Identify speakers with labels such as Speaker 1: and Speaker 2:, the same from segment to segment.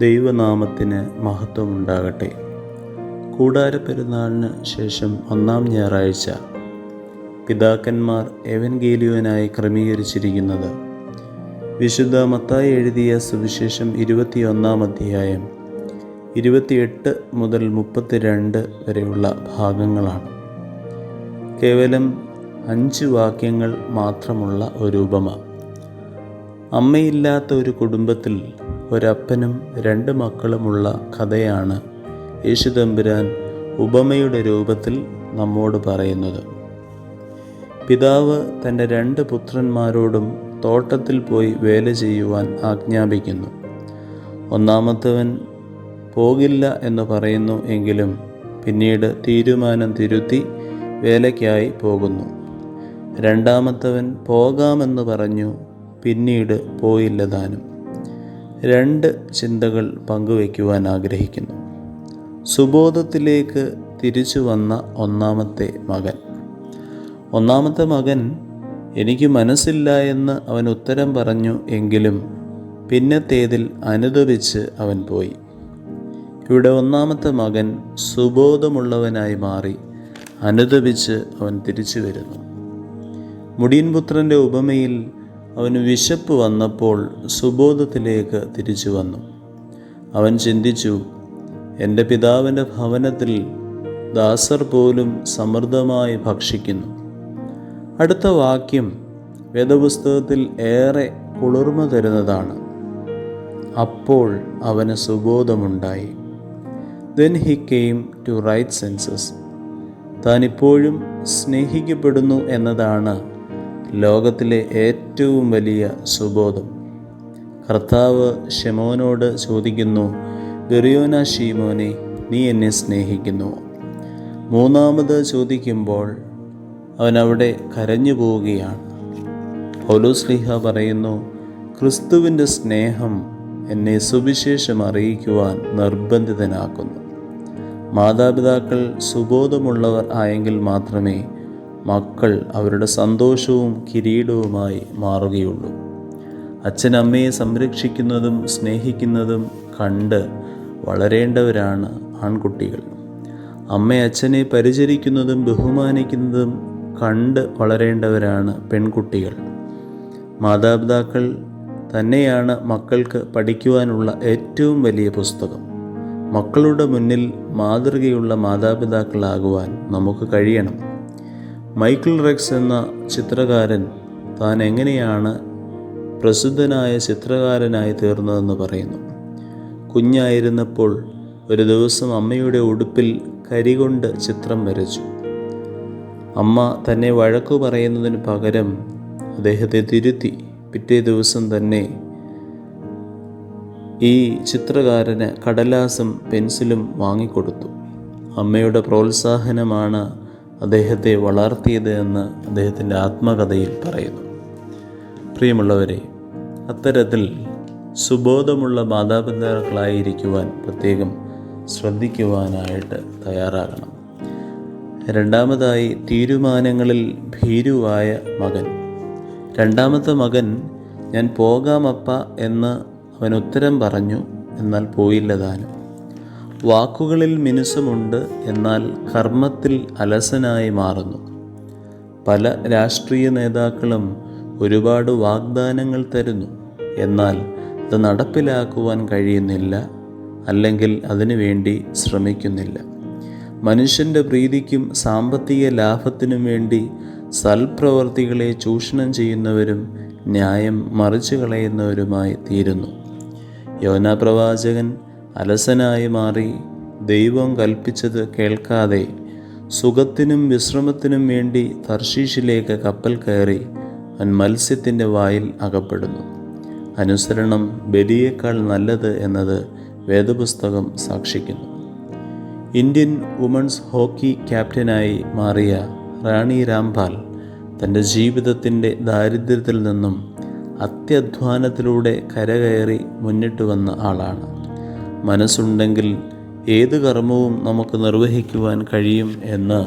Speaker 1: ദൈവനാമത്തിന് മഹത്വമുണ്ടാകട്ടെ. കൂടാരപ്പെരുന്നാളിന് ശേഷം ഒന്നാം ഞായറാഴ്ച പിതാക്കന്മാർ എവൻഗേലിയോനായി ക്രമീകരിച്ചിരിക്കുന്നത് വിശുദ്ധ മത്തായി എഴുതിയ സുവിശേഷം 21 അധ്യായം 28 മുതൽ 32 വരെയുള്ള ഭാഗങ്ങളാണ്. കേവലം 5 വാക്യങ്ങൾ മാത്രമുള്ള ഒരു ഉപമ. അമ്മയില്ലാത്ത ഒരു കുടുംബത്തിൽ ഒരപ്പനും 2 മക്കളുമുള്ള കഥയാണ് യേശുതമ്പുരാൻ ഉപമയുടെ രൂപത്തിൽ നമ്മോട് പറയുന്നത്. പിതാവ് തൻ്റെ 2 പുത്രന്മാരോടും തോട്ടത്തിൽ പോയി വേല ചെയ്യുവാൻ ആജ്ഞാപിക്കുന്നു. ഒന്നാമത്തവൻ പോകില്ല എന്ന് പറയുന്നു എങ്കിലും പിന്നീട് തീരുമാനം തിരുത്തി വേലയ്ക്കായി പോകുന്നു. രണ്ടാമത്തവൻ പോകാമെന്ന് പറഞ്ഞു, പിന്നീട് പോയില്ല താനും. 2 ചിന്തകൾ പങ്കുവയ്ക്കുവാൻ ആഗ്രഹിക്കുന്നു. സുബോധത്തിലേക്ക് തിരിച്ചു വന്ന ഒന്നാമത്തെ മകൻ എനിക്ക് മനസ്സില്ല എന്ന് അവൻ ഉത്തരം പറഞ്ഞു എങ്കിലും പിന്നത്തേതിൽ അനുദപിച്ച് അവൻ പോയി. ഇവിടെ ഒന്നാമത്തെ മകൻ സുബോധമുള്ളവനായി മാറി അനുദപിച്ച് അവൻ തിരിച്ചു വരുന്നു. മുടിയൻപുത്രൻ്റെ ഉപമയിൽ അവന് വിശപ്പ് വന്നപ്പോൾ സുബോധത്തിലേക്ക് തിരിച്ചു വന്നു. അവൻ ചിന്തിച്ചു, എൻ്റെ പിതാവിൻ്റെ ഭവനത്തിൽ ദാസർ പോലും സമൃദ്ധമായി ഭക്ഷിക്കുന്നു. അടുത്ത വാക്യം വേദപുസ്തകത്തിൽ ഏറെ കുളിർമ തരുന്നതാണ്. അപ്പോൾ അവന് സുബോധമുണ്ടായി. Then he came to right senses. താൻ ഇപ്പോഴും സ്നേഹിക്കപ്പെടുന്നു എന്നതാണ് ലോകത്തിലെ ഏറ്റവും വലിയ സുബോധം. കർത്താവ് ശിമോനോട് ചോദിക്കുന്നു, ബെറിയോനാ ശീമോനെ, നീ എന്നെ സ്നേഹിക്കുന്നുവോ? മൂന്നാമത് ചോദിക്കുമ്പോൾ അവൻ അവിടെ കരഞ്ഞു പോവുകയാണ്. പൗലോസ്ലീഹ പറയുന്നു, ക്രിസ്തുവിൻ്റെ സ്നേഹം എന്നെ സുവിശേഷം അറിയിക്കുവാൻ നിർബന്ധിതനാക്കുന്നു. മാതാപിതാക്കൾ സുബോധമുള്ളവർ ആയെങ്കിൽ മാത്രമേ മക്കൾ അവരുടെ സന്തോഷവും കിരീടവുമായി മാറുകയുള്ളൂ. അച്ഛനമ്മയെ സംരക്ഷിക്കുന്നതും സ്നേഹിക്കുന്നതും കണ്ട് വളരേണ്ടവരാണ് ആൺകുട്ടികൾ. അമ്മ അച്ഛനെ പരിചരിക്കുന്നതും ബഹുമാനിക്കുന്നതും കണ്ട് വളരേണ്ടവരാണ് പെൺകുട്ടികൾ. മാതാപിതാക്കൾ തന്നെയാണ് മക്കൾക്ക് പഠിക്കുവാനുള്ള ഏറ്റവും വലിയ പുസ്തകം. മക്കളുടെ മുന്നിൽ മാതൃകയുള്ള മാതാപിതാക്കളാകുവാൻ നമുക്ക് കഴിയണം. മൈക്കിൾ റെക്സ് എന്ന ചിത്രകാരൻ താൻ എങ്ങനെയാണ് പ്രസിദ്ധനായ ചിത്രകാരനായി തീർന്നതെന്ന് പറയുന്നു. കുഞ്ഞായിരുന്നപ്പോൾ ഒരു ദിവസം അമ്മയുടെ ഉടുപ്പിൽ കരികൊണ്ട് ചിത്രം വരച്ചു. അമ്മ തന്നെ വഴക്കു പറയുന്നതിന് പകരം അദ്ദേഹത്തെ തിരുത്തി പിറ്റേ ദിവസം തന്നെ ഈ ചിത്രകാരന് കടലാസും പെൻസിലും വാങ്ങിക്കൊടുത്തു. അമ്മയുടെ പ്രോത്സാഹനമാണ് അദ്ദേഹത്തെ വളർത്തിയത് എന്ന് അദ്ദേഹത്തിൻ്റെ ആത്മകഥയിൽ പറയുന്നു. പ്രിയമുള്ളവരെ, അത്തരത്തിൽ സുബോധമുള്ള മാതാപിതാക്കളായിരിക്കുവാൻ പ്രത്യേകം ശ്രദ്ധിക്കുവാനായിട്ട് തയ്യാറാകണം. രണ്ടാമതായി, തീരുമാനങ്ങളിൽ ഭീരുവായ മകൻ. രണ്ടാമത്തെ മകൻ ഞാൻ പോകാമപ്പ എന്ന് അവൻ ഉത്തരം പറഞ്ഞു, എന്നാൽ പോയില്ല താനും. വാക്കുകളിൽ മിനുസമുണ്ട്, എന്നാൽ കർമ്മത്തിൽ അലസനായി മാറുന്നു. പല രാഷ്ട്രീയ നേതാക്കളും ഒരുപാട് വാഗ്ദാനങ്ങൾ തരുന്നു, എന്നാൽ അത് നടപ്പിലാക്കുവാൻ കഴിയുന്നില്ല, അല്ലെങ്കിൽ അതിനുവേണ്ടി ശ്രമിക്കുന്നില്ല. മനുഷ്യൻ്റെ പ്രീതിക്കും സാമ്പത്തിക ലാഭത്തിനും വേണ്ടി സൽപ്രവർത്തികളെ ചൂഷണം ചെയ്യുന്നവരും ന്യായം മറിച്ചു കളയുന്നവരുമായി തീരുന്നു. യോനാ പ്രവാചകൻ അലസനായി മാറി ദൈവം കൽപ്പിച്ചത് കേൾക്കാതെ സുഖത്തിനും വിശ്രമത്തിനും വേണ്ടി തർശീശിലേക്ക് കപ്പൽ കയറി അവൻ മത്സ്യത്തിൻ്റെ വായിൽ അകപ്പെടുന്നു. അനുസരണം ബലിയേക്കാൾ നല്ലത് എന്നത് വേദപുസ്തകം സാക്ഷിക്കുന്നു. ഇന്ത്യൻ വുമൺസ് ഹോക്കി ക്യാപ്റ്റനായി മാറിയ റാണി രാംപാൽ തൻ്റെ ജീവിതത്തിൻ്റെ ദാരിദ്ര്യത്തിൽ നിന്നും അത്യധ്വാനത്തിലൂടെ കരകയറി മുന്നിട്ട് വന്ന ആളാണ്. മനസ്സുണ്ടെങ്കിൽ ഏത് കർമ്മവും നമുക്ക് നിർവഹിക്കുവാൻ കഴിയും എന്ന്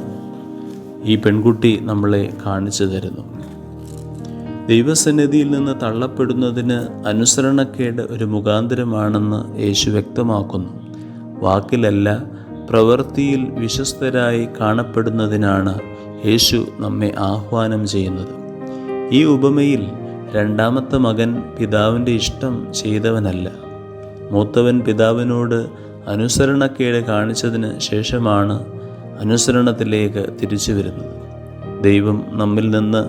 Speaker 1: ഈ പെൺകുട്ടി നമ്മളെ കാണിച്ചു തരുന്നു. ദൈവസന്നിധിയിൽ നിന്ന് തള്ളപ്പെടുന്നതിന് അനുസരണക്കേട് ഒരു മുഖാന്തരമാണെന്ന് യേശു വ്യക്തമാക്കുന്നു. വാക്കിലല്ല, പ്രവൃത്തിയിൽ വിശ്വസ്തരായി കാണപ്പെടുന്നതിനാണ് യേശു നമ്മെ ആഹ്വാനം ചെയ്യുന്നത്. ഈ ഉപമയിൽ രണ്ടാമത്തെ മകൻ പിതാവിൻ്റെ ഇഷ്ടം ചെയ്തവനല്ല. മൂത്തവൻ പിതാവിനോട് അനുസരണക്കേട് കാണിച്ചതിന് ശേഷമാണ് അനുസരണത്തിലേക്ക് തിരിച്ചു വരുന്നത്. ദൈവം നമ്മിൽ നിന്ന്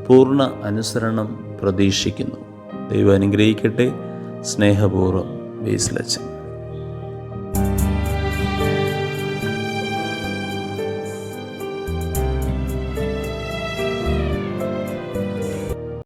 Speaker 1: പൂർണ്ണ അനുസരണം പ്രതീക്ഷിക്കുന്നു. ദൈവം അനുഗ്രഹിക്കട്ടെ. സ്നേഹപൂർവ്വം ബേസിലച്ചൻ.